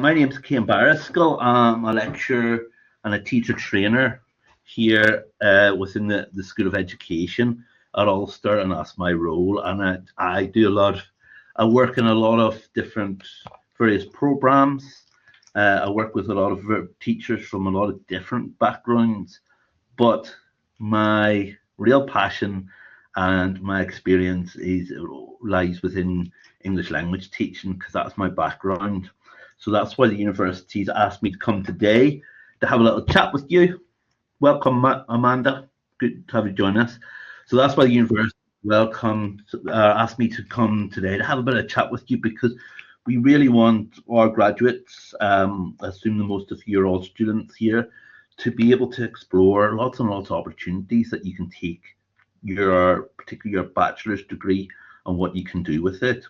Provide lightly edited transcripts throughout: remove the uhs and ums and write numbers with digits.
My name's Cian Barrascal. I'm a lecturer and a teacher trainer here within the School of Education at Ulster, and that's my role. And I do a lot. I work in a lot of different various programs. I work with a lot of teachers from a lot of different backgrounds, but my real passion and my experience lies within English language teaching, because that's my background. So that's why the university's asked me to come today to have a little chat with you. Welcome, Amanda. Good to have you join us. So that's why the university asked me to come today to have a bit of chat with you, because we really want our graduates, I assume the most of you are all students here, to be able to explore lots and lots of opportunities that you can take particularly your bachelor's degree and what you can do with it.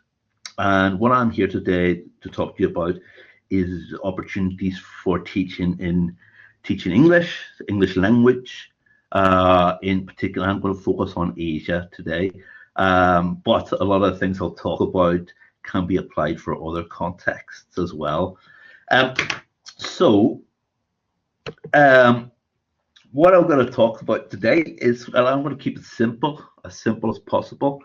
And what I'm here today to talk to you about is opportunities for teaching English language. In particular, I'm going to focus on Asia today, but a lot of things I'll talk about can be applied for other contexts as well. What I'm going to talk about today is, and I'm going to keep it simple as possible,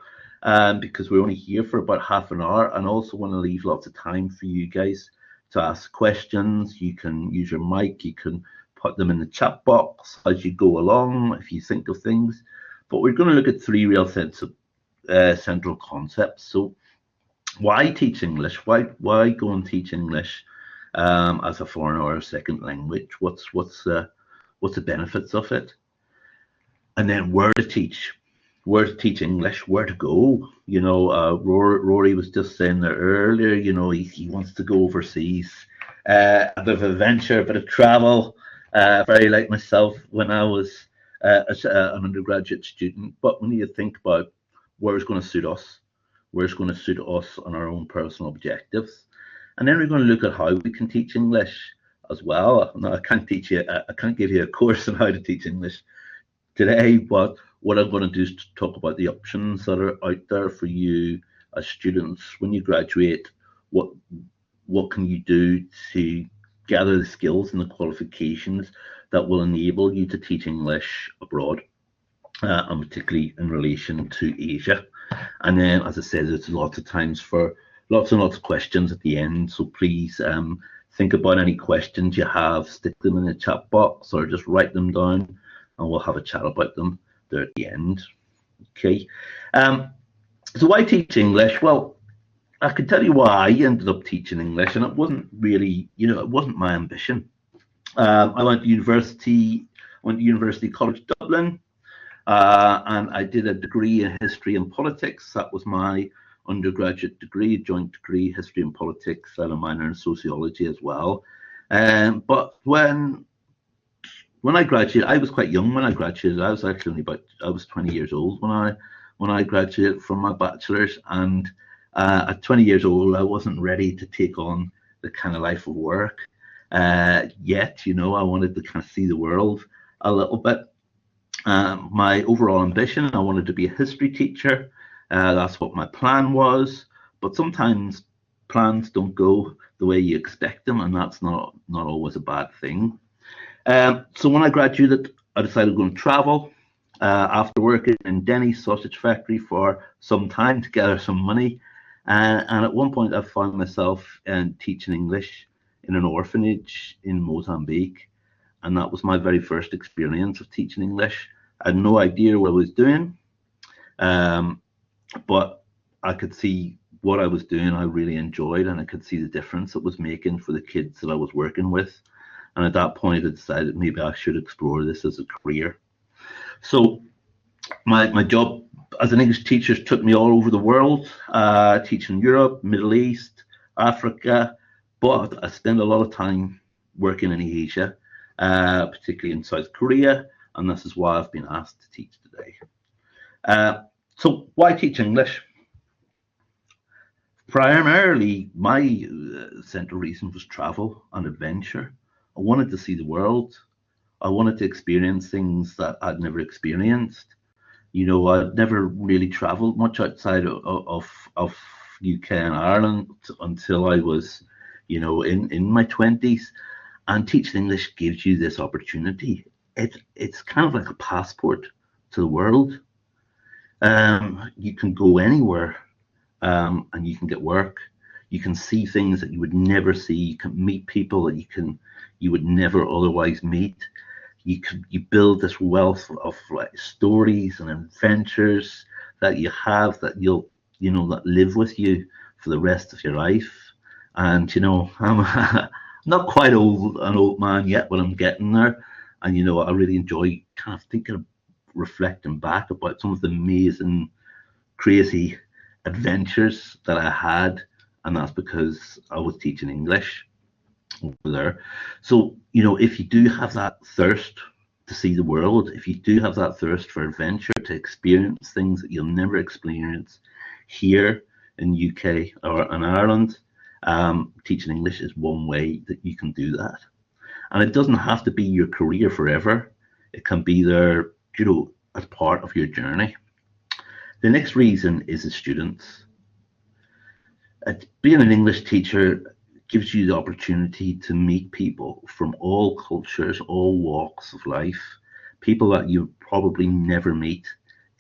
because we're only here for about half an hour, and also want to leave lots of time for you guys to ask questions. You can use your mic, you can put them in the chat box as you go along if you think of things. But we're going to look at three real central concepts. So why teach English? Why go and teach English as a foreign or a second language? What's the benefits of it? And then where to teach English, where to go. You know, Rory was just saying there earlier, you know, he wants to go overseas, a bit of adventure, a bit of travel, very like myself when I was an undergraduate student. But we need to think about where's going to suit us on our own personal objectives. And then we're going to look at how we can teach English as well. Now, I can't give you a course on how to teach English today, but what I'm going to do is to talk about the options that are out there for you as students when you graduate. What can you do to gather the skills and the qualifications that will enable you to teach English abroad, and particularly in relation to Asia. And then, as I said, there's lots of times for lots and lots of questions at the end, so please think about any questions you have, stick them in the chat box, or just write them down, and we'll have a chat about them there at the end. Okay. So why teach English? Well, I can tell you why I ended up teaching English, and it wasn't really, it wasn't my ambition. I went to University College Dublin, and I did a degree in history and politics. That was my undergraduate degree, joint degree, history and politics, and a minor in sociology as well. But when I graduated, I was quite young when I graduated. I was actually I was 20 years old when I graduated from my bachelor's, and at 20 years old, I wasn't ready to take on the kind of life of work yet. I wanted to kind of see the world a little bit. My overall ambition, I wanted to be a history teacher. That's what my plan was, but sometimes plans don't go the way you expect them, and that's not always a bad thing. So when I graduated, I decided to go and travel after working in Denny's sausage factory for some time to gather some money. And at one point, I found myself teaching English in an orphanage in Mozambique. And that was my very first experience of teaching English. I had no idea what I was doing, but I could see what I was doing. I really enjoyed, and I could see the difference it was making for the kids that I was working with. And at that point, I decided maybe I should explore this as a career. So my job as an English teacher took me all over the world, teaching Europe, Middle East, Africa, but I spent a lot of time working in Asia, particularly in South Korea, and this is why I've been asked to teach today. So why teach English? Primarily, my central reason was travel and adventure. I wanted to see the world. I wanted to experience things that I'd never experienced. I'd never really traveled much outside of UK and Ireland until I was in my 20s, and teaching English gives you this opportunity. It's kind of like a passport to the world. You can go anywhere, and you can get work. You can see things that you would never see. You can meet people that you would never otherwise meet. You build this wealth of like stories and adventures that you have, that that live with you for the rest of your life. And I'm not quite an old man yet, but I'm getting there. And I really enjoy kind of thinking, reflecting back about some of the amazing, crazy adventures that I had, and that's because I was teaching English over there. So, if you do have that thirst to see the world, if you do have that thirst for adventure, to experience things that you'll never experience here in UK or in Ireland, teaching English is one way that you can do that. And it doesn't have to be your career forever. It can be there, as part of your journey. The next reason is the students. Being an English teacher gives you the opportunity to meet people from all cultures, all walks of life, people that you probably never meet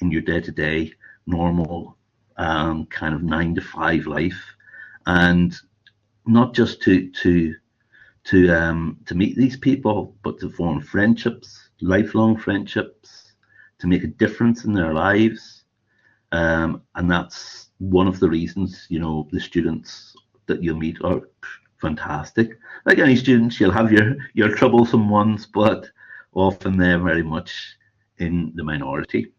in your day-to-day normal kind of 9-to-5 life. And not just to meet these people, but to form friendships, lifelong friendships, to make a difference in their lives. And that's one of the reasons, the students that you'll meet are fantastic. Like any students, you'll have your troublesome ones, but often they're very much in the minority.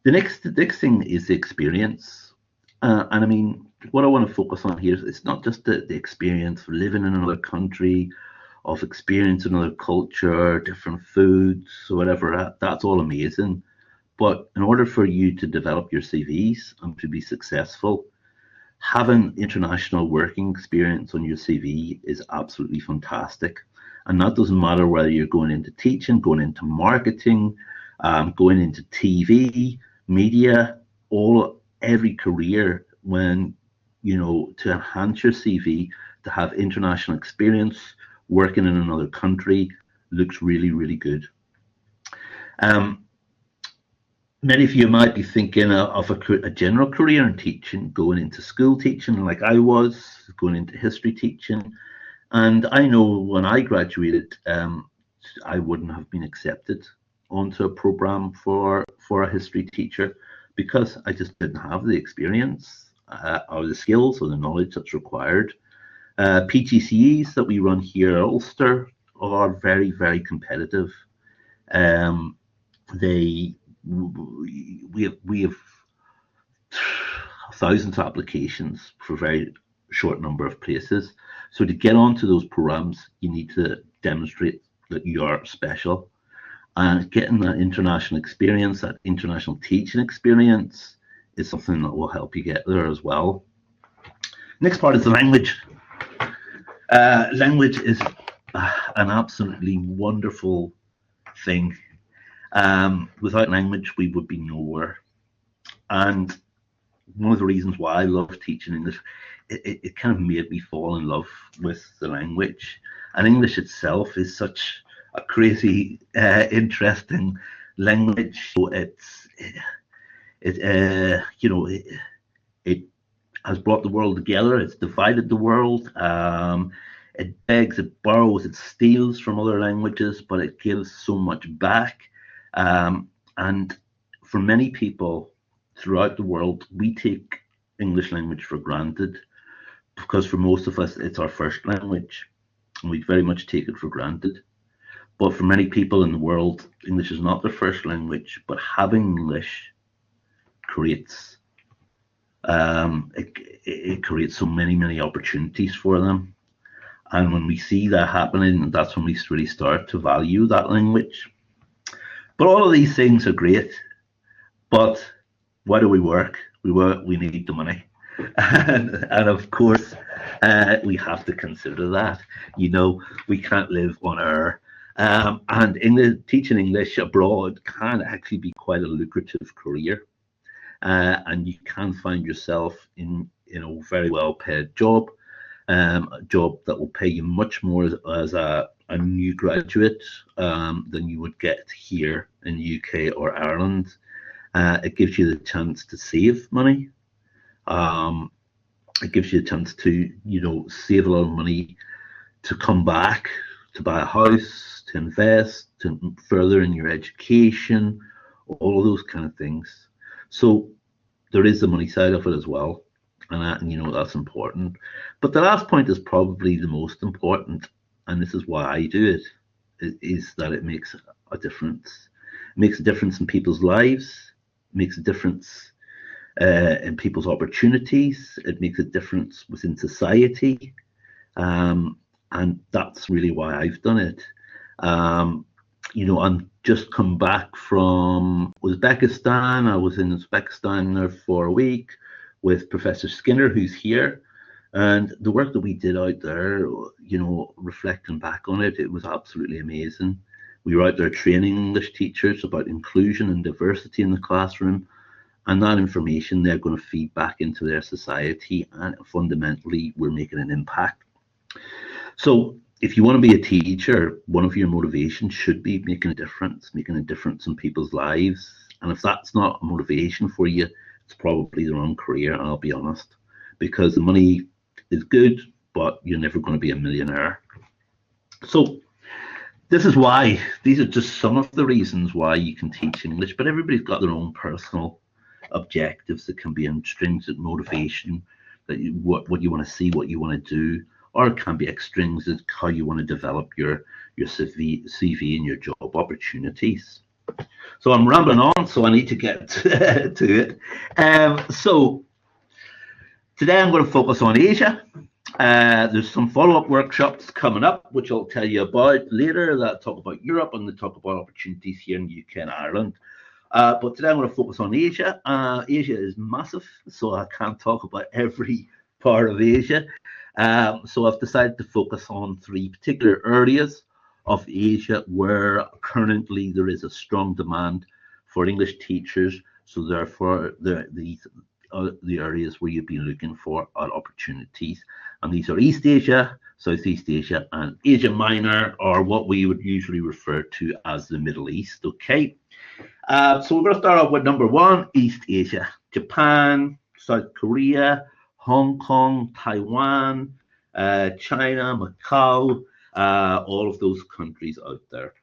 The next thing is the experience. And I mean, what I want to focus on here is it's not just the experience of living in another country, of experiencing another culture, different foods, or whatever. That's all amazing. But in order for you to develop your CVs and to be successful, having international working experience on your CV is absolutely fantastic. And that doesn't matter whether you're going into teaching, going into marketing, going into TV, media, every career, when to enhance your CV, to have international experience working in another country looks really, really good. Many of you might be thinking of a general career in teaching, going into school teaching like I was, going into history teaching. And I know when I graduated, I wouldn't have been accepted onto a program for a history teacher, because I just didn't have the experience or the skills or the knowledge that's required. PGCEs that we run here at Ulster are very, very competitive. We have thousands of applications for a very short number of places. So to get onto those programs, you need to demonstrate that you are special. And getting that international experience, that international teaching experience, is something that will help you get there as well. Next part is the language. Language is an absolutely wonderful thing. Without language, we would be nowhere. And one of the reasons why I love teaching English, it kind of made me fall in love with the language. And English itself is such a crazy, interesting language. So it has brought the world together. It's divided the world. It begs, it borrows, it steals from other languages, but it gives so much back. And for many people throughout the world, we take English language for granted, because for most of us, it's our first language, and we very much take it for granted. But for many people in the world, English is not their first language, but having English creates it creates so many opportunities for them. And when we see that happening, that's when we really start to value that language. But all of these things are great. But why do we work? We need the money. And of course, we have to consider that. We can't live on air. And teaching English abroad can actually be quite a lucrative career. And you can find yourself in a very well paid job. a job that will pay you much more as a new graduate than you would get here in the UK or Ireland. It gives you the chance to save money. It gives you a chance to, save a lot of money to come back, to buy a house, to invest, to further in your education, all of those kind of things. So there is the money side of it as well, and that's important. But the last point is probably the most important, and this is why I do it, is that it makes a difference. It makes a difference in people's lives, it makes a difference in people's opportunities, it makes a difference within society, and that's really why I've done it. I'm just come back from Uzbekistan. I was in Uzbekistan there for a week with Professor Skinner, who's here. And the work that we did out there, reflecting back on it, it was absolutely amazing. We were out there training English teachers about inclusion and diversity in the classroom. And that information they're going to feed back into their society. And fundamentally, we're making an impact. So if you want to be a teacher, one of your motivations should be making a difference in people's lives. And if that's not a motivation for you, it's probably the wrong career, and I'll be honest, because the money is good, but you're never going to be a millionaire. So these are just some of the reasons why you can teach English, but everybody's got their own personal objectives. That can be intrinsic motivation, what you want to see, what you want to do, or it can be extrinsic, how you want to develop your CV and your job opportunities. So I'm rambling on, so I need to get to it. So today I'm going to focus on Asia. There's some follow-up workshops coming up, which I'll tell you about later, that talk about Europe and they talk about opportunities here in the UK and Ireland. But today I'm going to focus on Asia. Asia is massive, so I can't talk about every part of Asia. So I've decided to focus on 3 particular areas of Asia where currently there is a strong demand for English teachers. So therefore, these are the areas where you'd be looking for opportunities. And these are East Asia, Southeast Asia, and Asia Minor, or what we would usually refer to as the Middle East. Okay. So we're going to start off with number 1, East Asia. Japan, South Korea, Hong Kong, Taiwan, China, Macau, all of those countries out there.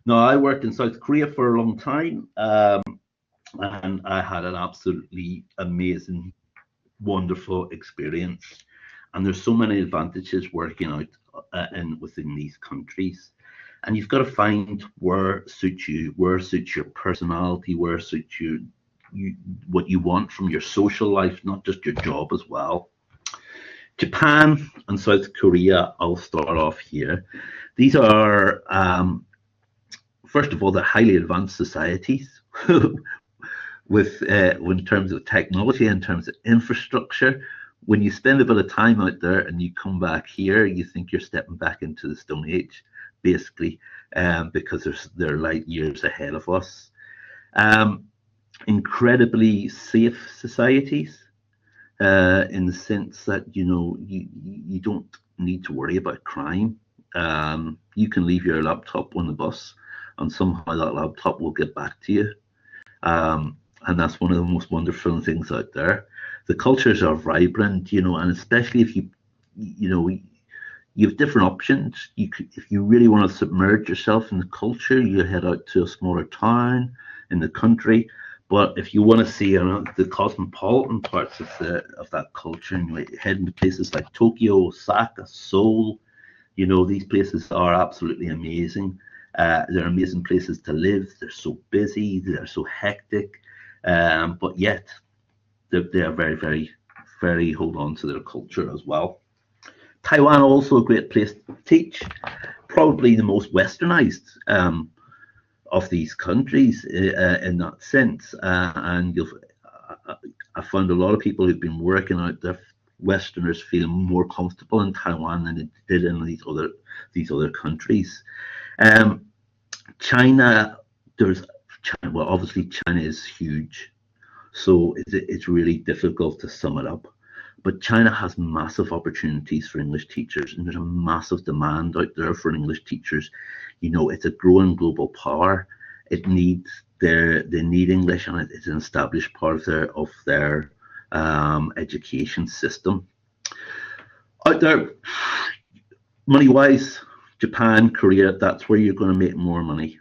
Now, I worked in South Korea for a long time, and I had an absolutely amazing, wonderful experience. And there's so many advantages working out within these countries. And you've got to find where suits you, where suits your personality, where suits you what you want from your social life, not just your job as well. Japan and South Korea, I'll start off here. These are, first of all, they're highly advanced societies with in terms of technology, in terms of infrastructure. When you spend a bit of time out there and you come back here, you think you're stepping back into the Stone Age, basically, because they're light years ahead of us. Incredibly safe societies, in the sense that you don't need to worry about crime. You can leave your laptop on the bus, and somehow that laptop will get back to you. And that's one of the most wonderful things out there. The cultures are vibrant, and especially if you have different options. If you really want to submerge yourself in the culture, you head out to a smaller town in the country. But if you want to see the cosmopolitan parts of that culture, and you head into places like Tokyo, Osaka, Seoul, these places are absolutely amazing. They're amazing places to live. They're so busy. They're so hectic. But yet, they are very, very, very hold on to their culture as well. Taiwan, also a great place to teach. Probably the most westernized of these countries in that sense. And I found a lot of people who've been working out there, Westerners, feel more comfortable in Taiwan than they did in these other countries. China, obviously China is huge, so it's really difficult to sum it up. But China has massive opportunities for English teachers, and there's a massive demand out there for English teachers. You know, it's a growing global power. It needs they need English, and it's an established part of their education system. Out there, money wise, Japan, Korea, that's where you're going to make more money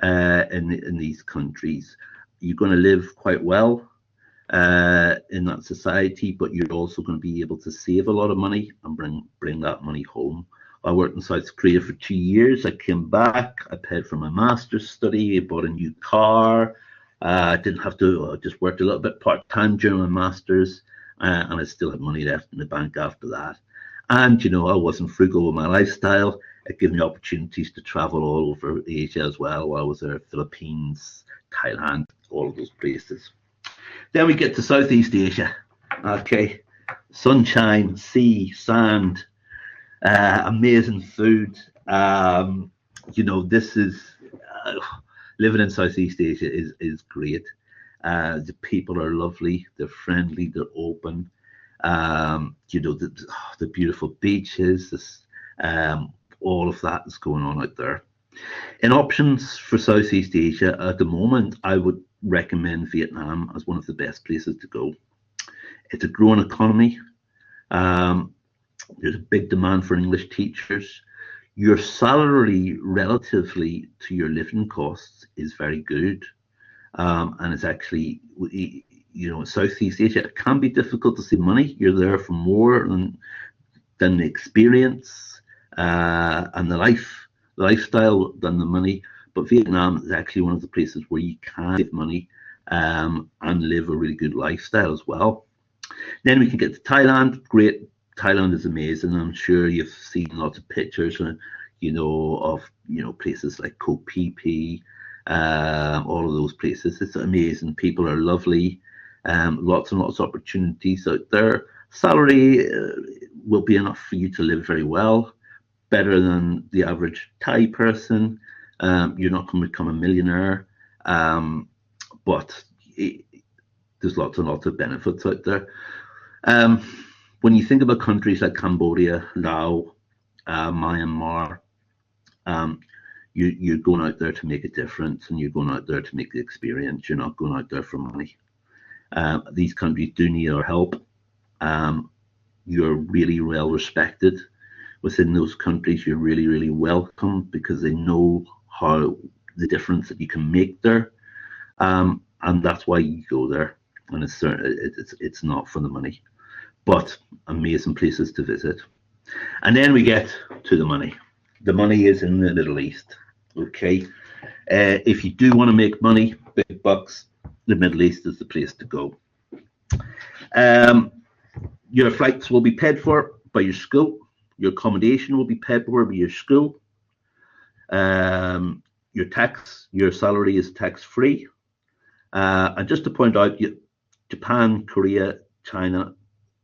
in these countries. You're going to live quite well in that society, but you're also going to be able to save a lot of money and bring that money home. I worked in South Korea for 2 years. I came back. I paid for my master's study. I bought a new car. I didn't have to. I just worked a little bit part-time during my master's, and I still had money left in the bank after that. And, you know, I wasn't frugal with my lifestyle. It gave me opportunities to travel all over Asia as well while I was there, Philippines, Thailand, all of those places. Then we get to Southeast Asia. Okay, sunshine, sea, sand, amazing food. You know, this is living in Southeast Asia is great. The people are lovely, they're friendly, they're open. You know, the beautiful beaches, all of that is going on out there. In options for Southeast Asia at the moment, I would recommend Vietnam as one of the best places to go. It's a growing economy. There's a big demand for English teachers. Your salary relatively to your living costs is very good. And it's actually, you know, in Southeast Asia, it can be difficult to save money. You're there for more than the experience and the lifestyle than the money. But Vietnam is actually one of the places where you can save money and live a really good lifestyle as well. Then we can get to Thailand. Great. Thailand is amazing. I'm sure you've seen lots of pictures, you know, of, you know, places like Koh Phi Phi, all of those places. It's amazing. People are lovely. Lots and lots of opportunities out there. Salary will be enough for you to live very well, better than the average Thai person. You're not going to become a millionaire, but there's lots and lots of benefits out there. When you think about countries like Cambodia, Laos, Myanmar, you're going out there to make a difference, and you're going out there to make the experience. You're not going out there for money. These countries do need our help. You're really well respected within those countries. You're really, really welcome because they know how the difference that you can make there, and that's why you go there. And it's not for the money, but amazing places to visit. And then we get to the money. The money is in the Middle East. Okay, if you do want to make money, big bucks, the Middle East is the place to go. Your flights will be paid for by your school. Your accommodation will be paid for by your school. Your salary is tax-free. And just to point out, Japan, Korea, China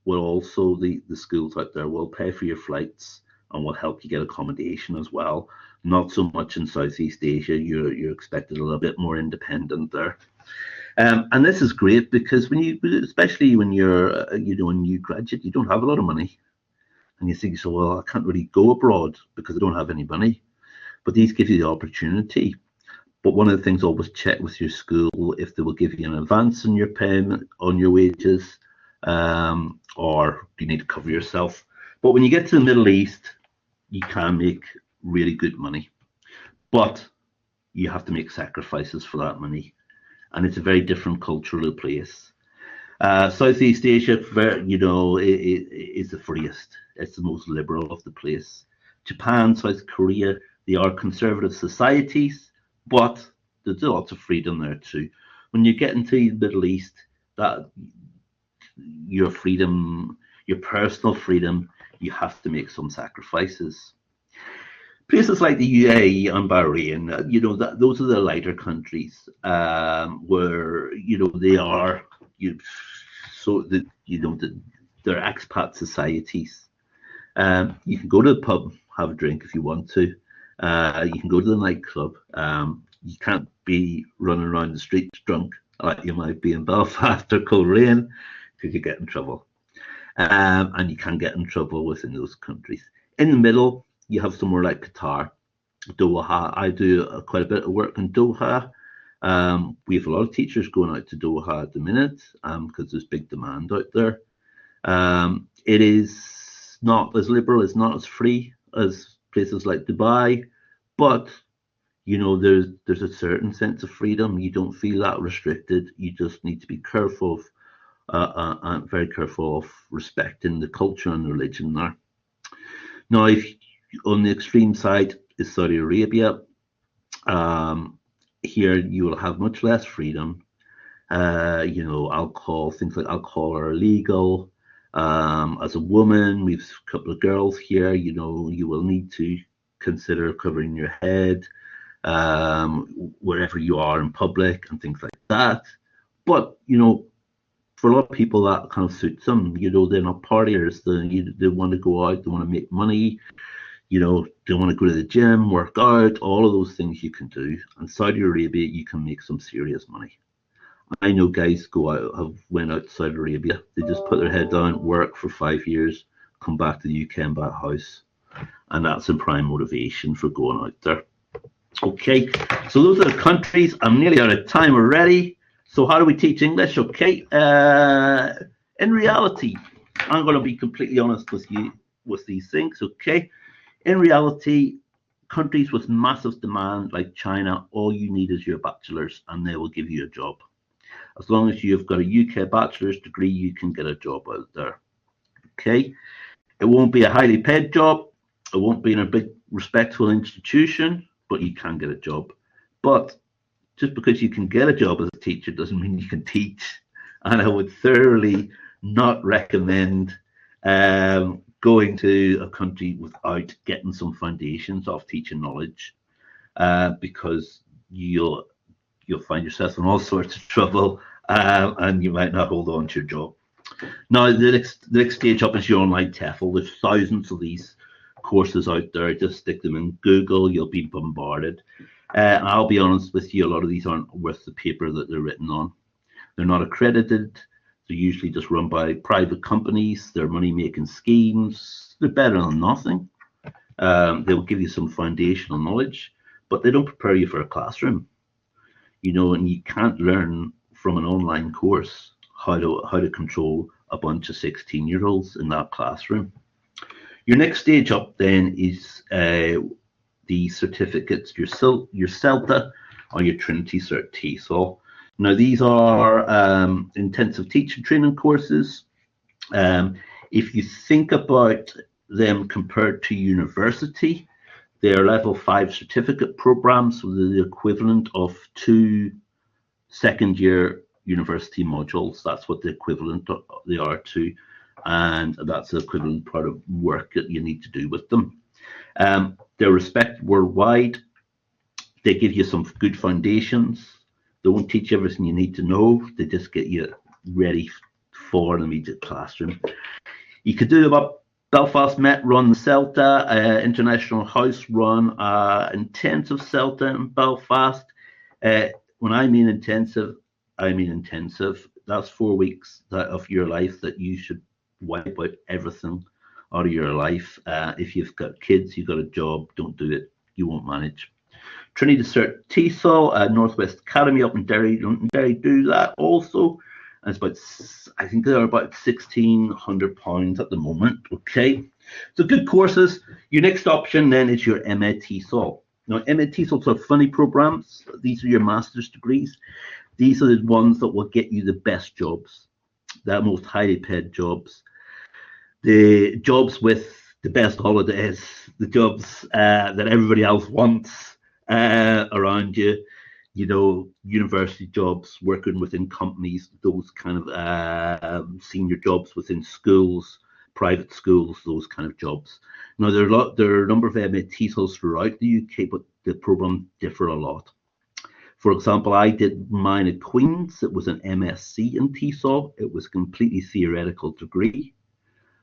will also, the schools out there will pay for your flights and will help you get accommodation as well. Not so much in Southeast Asia. You're expected a little bit more independent there. And this is great because especially when you're, you know, a new graduate, you don't have a lot of money. And you think, so, well, I can't really go abroad because I don't have any money. But these give you the opportunity. But one of the things, always check with your school if they will give you an advance on your payment, on your wages, or you need to cover yourself. But when you get to the Middle East, you can make really good money. But you have to make sacrifices for that money. And it's a very different cultural place. Southeast Asia, you know, is the freest. It's the most liberal of the place. Japan, South Korea, they are conservative societies, but there's lots of freedom there too. When you get into the Middle East, that your freedom, your personal freedom, you have to make some sacrifices. Places like the UAE and Bahrain, you know, those are the lighter countries where, you know, they are, they're expat societies. You can go to the pub, have a drink if you want to. You can go to the nightclub. You can't be running around the streets drunk like you might be in Belfast or Coleraine because you get in trouble. and you can get in trouble within those countries. In the middle, you have somewhere like Qatar, Doha. I do quite a bit of work in Doha. We have a lot of teachers going out to Doha at the minute because there's big demand out there. It is not as liberal, it's not as free as places like Dubai, but you know there's a certain sense of freedom. You don't feel that restricted. You just need to be careful and very careful of respecting the culture and religion there. Now, if on the extreme side is Saudi Arabia, here you will have much less freedom. You know, alcohol, things like alcohol are illegal. As a woman, we've a couple of girls here, you know, you will need to consider covering your head wherever you are in public and things like that. But, you know, for a lot of people, that kind of suits them. You know, they're not partiers. They want to go out, they want to make money, you know, they want to go to the gym, work out, all of those things you can do. And Saudi Arabia, you can make some serious money. I know guys went out to Saudi Arabia. They just put their head down, work for 5 years, come back to the UK and buy a house. And that's a prime motivation for going out there. Okay, so those are the countries. I'm nearly out of time already. So how do we teach English? Okay, in reality, I'm going to be completely honest with you with these things. Okay, in reality, countries with massive demand like China, all you need is your bachelor's and they will give you a job. As long as you've got a UK bachelor's degree, you can get a job out there. Okay, it won't be a highly paid job. It won't be in a big respectful institution, but you can get a job. But just because you can get a job as a teacher doesn't mean you can teach. And I would thoroughly not recommend going to a country without getting some foundations of teaching knowledge, because you'll find yourself in all sorts of trouble, and you might not hold on to your job. Now, the next stage up is your online TEFL. There's thousands of these courses out there. Just stick them in Google, you'll be bombarded. I'll be honest with you, a lot of these aren't worth the paper that they're written on. They're not accredited. They're usually just run by private companies. They're money-making schemes. They're better than nothing. They will give you some foundational knowledge, but they don't prepare you for a classroom. You know, and you can't learn from an online course how to control a bunch of 16-year-olds in that classroom. Your next stage up then is the certificates, your CELTA or your Trinity Cert TESOL. Now, these are intensive teacher training courses. If you think about them compared to university, they are level 5 certificate programs, so they're the equivalent of 2 second-year university modules. That's what the equivalent they are to, and that's the equivalent part of work that you need to do with them. They're respected worldwide. They give you some good foundations. They won't teach you everything you need to know. They just get you ready for an immediate classroom. You could do about Belfast Met run CELTA, International House run intensive CELTA in Belfast. When I mean intensive, I mean intensive. That's 4 weeks of your life that you should wipe out everything out of your life. If you've got kids, you've got a job, don't do it. You won't manage. Trinity Cert TESOL, Northwest Academy up in Derry do that also. And it's about, I think they're about £1,600 at the moment. Okay, so good courses. Your next option then is your MA TESOL. Now, MA TESOLs are funny programs. These are your master's degrees. These are the ones that will get you the best jobs, the most highly paid jobs, the jobs with the best holidays, the jobs that everybody else wants around you. You know, university jobs, working within companies, those kind of senior jobs within schools, private schools, those kind of jobs. Now, there are a number of MA TESOLs throughout the UK, but the programs differ a lot. For example, I did mine at Queen's. It was an MSc in TESOL. It was a completely theoretical degree.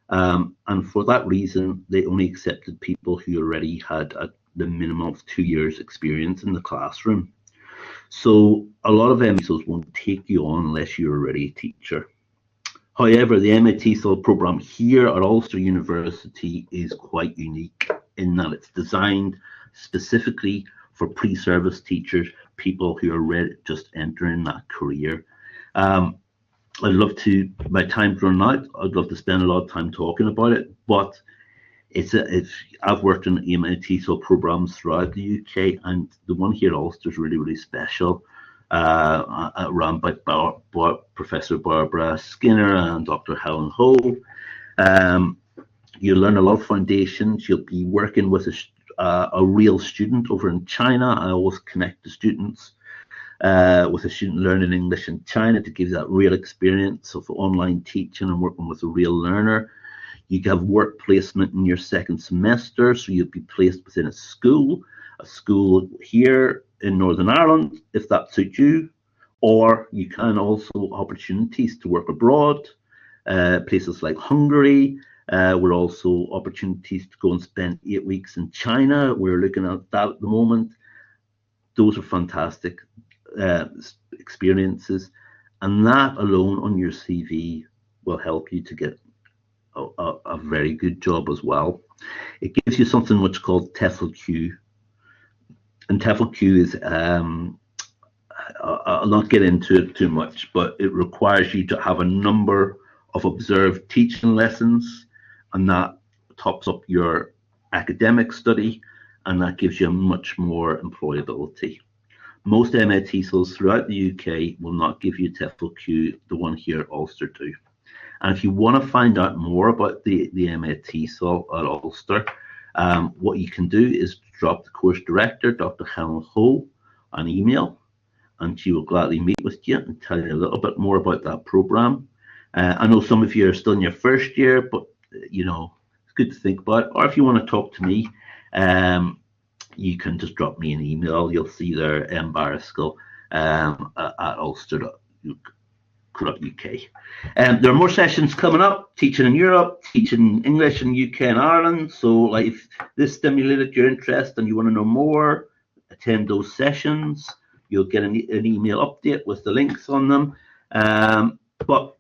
And for that reason, they only accepted people who already had the minimum of 2 years experience in the classroom. So a lot of MSOs won't take you on unless you're already a teacher. However, the MA TESOL program here at Ulster University is quite unique in that it's designed specifically for pre-service teachers, people who are just entering that career. I'd love to, my time's run out, I'd love to spend a lot of time talking about it, but I've worked in MA TESOL programs throughout the UK, and the one here at Ulster is really, really special. Run by Professor Barbara Skinner and Dr. Helen Ho. You learn a lot of foundations. You'll be working with a real student over in China. I always connect the students with a student learning English in China to give that real experience of online teaching and working with a real learner. You have work placement in your second semester, so you'll be placed within a school here in Northern Ireland, if that suits you, or you can also opportunities to work abroad, places like Hungary. We're also opportunities to go and spend 8 weeks in China. We're looking at that at the moment. Those are fantastic experiences, and that alone on your CV will help you to get a very good job as well. It gives you something which is called TEFL Q, and TEFL Q is I'll not get into it too much, but it requires you to have a number of observed teaching lessons, and that tops up your academic study, and that gives you much more employability. Most MA TESOLs throughout the UK will not give you TEFL Q, the one here at Ulster do. And if you want to find out more about the MA TESOL at Ulster, what you can do is drop the course director, Dr. Helen Ho, an email, and she will gladly meet with you and tell you a little bit more about that program. I know some of you are still in your first year, but it's good to think about. Or if you want to talk to me, you can just drop me an email. You'll see there mbarraskill at ulster.uk. There are more sessions coming up, teaching in Europe, teaching English in UK and Ireland. So like if this stimulated your interest and you want to know more, attend those sessions. You'll get an email update with the links on them. But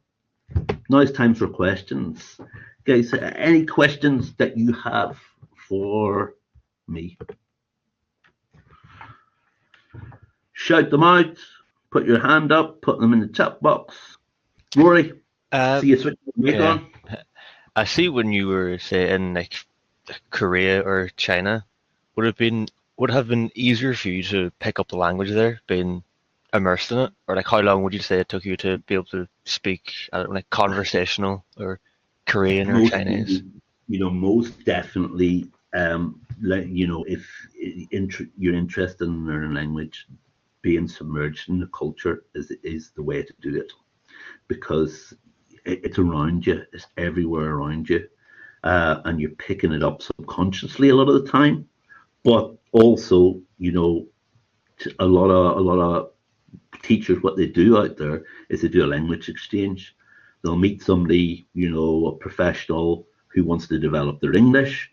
now it's time for questions. Guys, any questions that you have for me? Shout them out, put your hand up, put them in the chat box. Rory, see you switch the mic on. I see when you were saying like Korea or China, would it have been easier for you to pick up the language there, being immersed in it? Or like how long would you say it took you to be able to speak like conversational or Korean or Chinese? Most definitely, if you're interested in learning language, being submerged in the culture is the way to do it, because it's around you, it's everywhere around you, and you're picking it up subconsciously a lot of the time. But also, a lot of teachers, what they do out there is they do a language exchange. They'll meet somebody, a professional who wants to develop their English.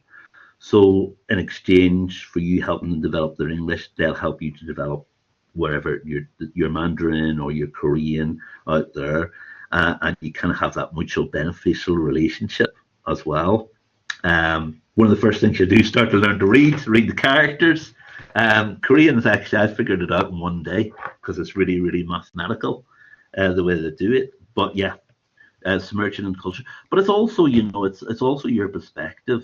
So in exchange for you helping them develop their English, they'll help you to develop wherever your Mandarin or your Korean out there, and you kind of have that mutual beneficial relationship as well. One of the first things you do is start to learn to read the characters. Korean is actually, I figured it out in one day because it's really, really mathematical, the way they do it. But yeah, submerging in culture. But it's also, it's also your perspective.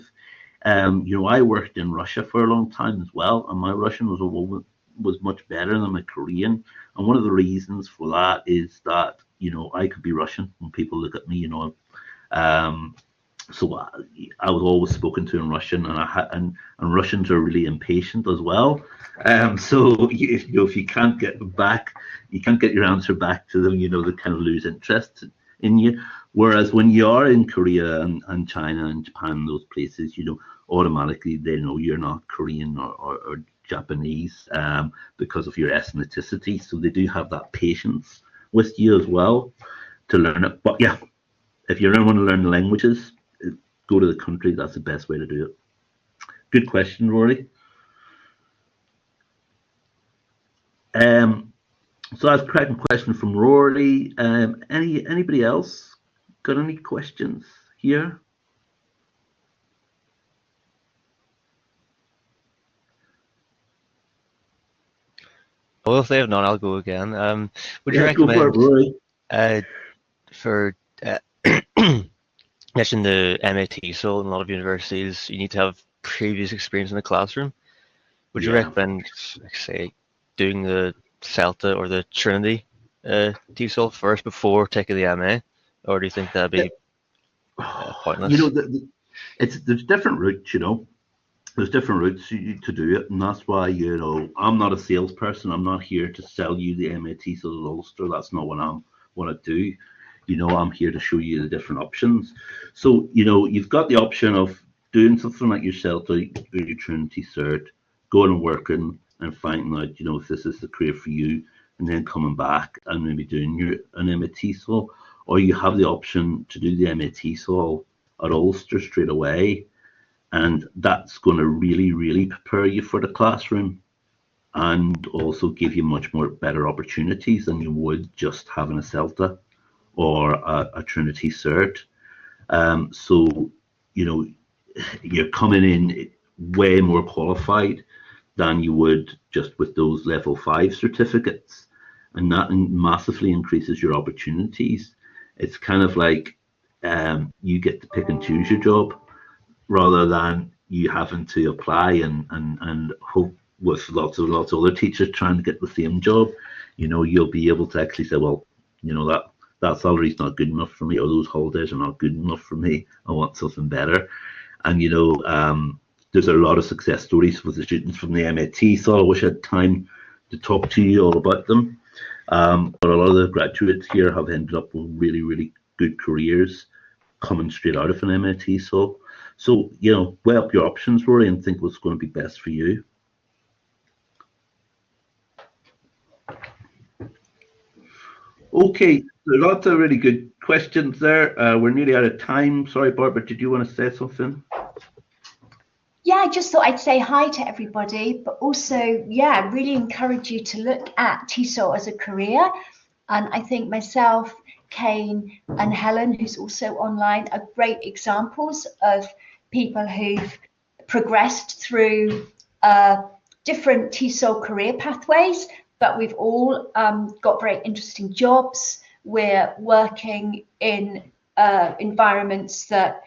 I worked in Russia for a long time as well, and my Russian was much better than my Korean. And one of the reasons for that is that, I could be Russian when people look at me, so I was always spoken to in Russian, and Russians are really impatient as well. So if you can't get your answer back to them, they kind of lose interest in you. Whereas when you are in Korea and China and Japan, those places, automatically they know you're not Korean or Japanese because of your ethnicity. So they do have that patience with you as well to learn it. But yeah, if you want to learn the languages, go to the country. That's the best way to do it. Good question, Rory. So that's a correct question from Rory. Anybody else got any questions here? Well, if they have none, I'll go again. Would you Yeah, go for it, recommend Rory. for mention the MA TESOL in a lot of universities, you need to have previous experience in the classroom. Would you Yeah. recommend, like, say, doing the CELTA or the Trinity TESOL first before taking the MA, or do you think that'd be You know, pointless? there's different routes, you know. There's different routes to do it, and that's why, you know, I'm not a salesperson. I'm not here to sell you the MA TESOL at Ulster. That's not what I'm want to do. You know, I'm here to show you the different options. So, you know, you've got the option of doing something like your CELTA or your Trinity cert, going and working and finding out, you know, if this is the career for you, and then coming back and maybe doing an MA TESOL, or you have the option to do the MA TESOL at Ulster straight away, and that's going to really prepare you for the classroom and also give you much more better opportunities than you would just having a CELTA or a Trinity cert. So, you know, you're coming in way more qualified than you would just with those level 5 certificates, and that massively increases your opportunities. It's kind of like you get to pick and choose your job, rather than you having to apply and hope with lots of other teachers trying to get the same job. You know, you'll be able to actually say, well, you know, that salary's not good enough for me, or those holidays are not good enough for me. I want something better. And you know, there's a lot of success stories with the students from the MA TESOL. I wish I had time to talk to you all about them. But a lot of the graduates here have ended up with really good careers coming straight out of an MA TESOL. So, you know, weigh up your options, Rory, and think what's going to be best for you. Okay, lots of really good questions there. We're nearly out of time. Sorry, Barbara, did you want to say something? Yeah, I just thought I'd say hi to everybody, but also, yeah, really encourage you to look at TESOL as a career. And I think myself, Kane, and Helen, who's also online, are great examples of people who've progressed through different TESOL career pathways, but we've all got very interesting jobs. We're working in environments that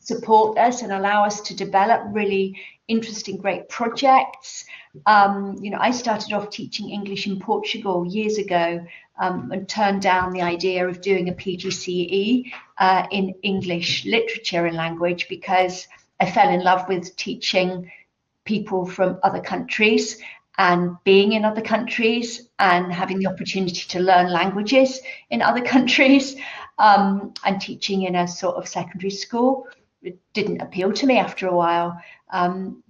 support us and allow us to develop really interesting, great projects. You know, I started off teaching English in Portugal years ago and turned down the idea of doing a PGCE in English literature and language because I fell in love with teaching people from other countries and being in other countries and having the opportunity to learn languages in other countries. And teaching in a sort of secondary school, it didn't appeal to me after a while.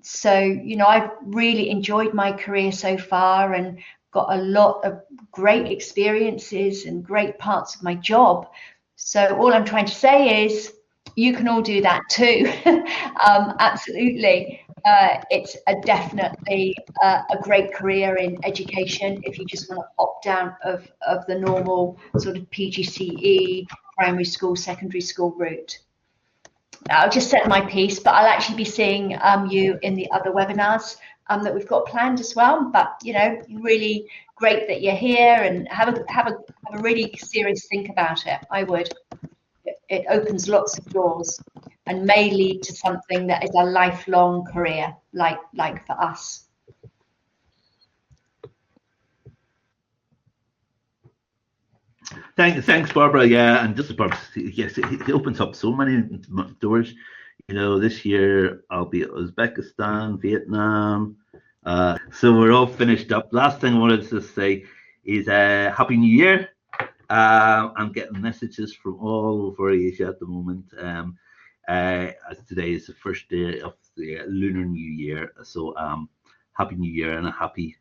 So, you know, I've really enjoyed my career so far and got a lot of great experiences and great parts of my job. So all I'm trying to say is you can all do that too. Absolutely. It's definitely a great career in education if you just want to opt out of the normal sort of PGCE, primary school, secondary school route. I'll just said my piece, but I'll actually be seeing you in the other webinars that we've got planned as well. But, you know, really great that you're here and have a really serious think about it. I would. It opens lots of doors and may lead to something that is a lifelong career, like for us. Thanks, Barbara. Yeah, and just as Barbara, yes, it opens up so many doors. You know, this year I'll be at Uzbekistan, Vietnam. So we're all finished up. Last thing I wanted to say is Happy New Year. I'm getting messages from all over Asia at the moment. As today is the first day of the Lunar New Year. So Happy New Year and a Happy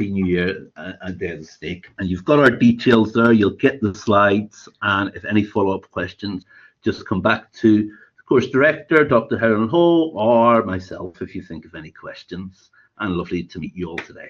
New Year and Day of the Snake. And you've got our details there. You'll get the slides. And if any follow-up questions, just come back to the course director, Dr. Helen Ho, or myself if you think of any questions. And lovely to meet you all today.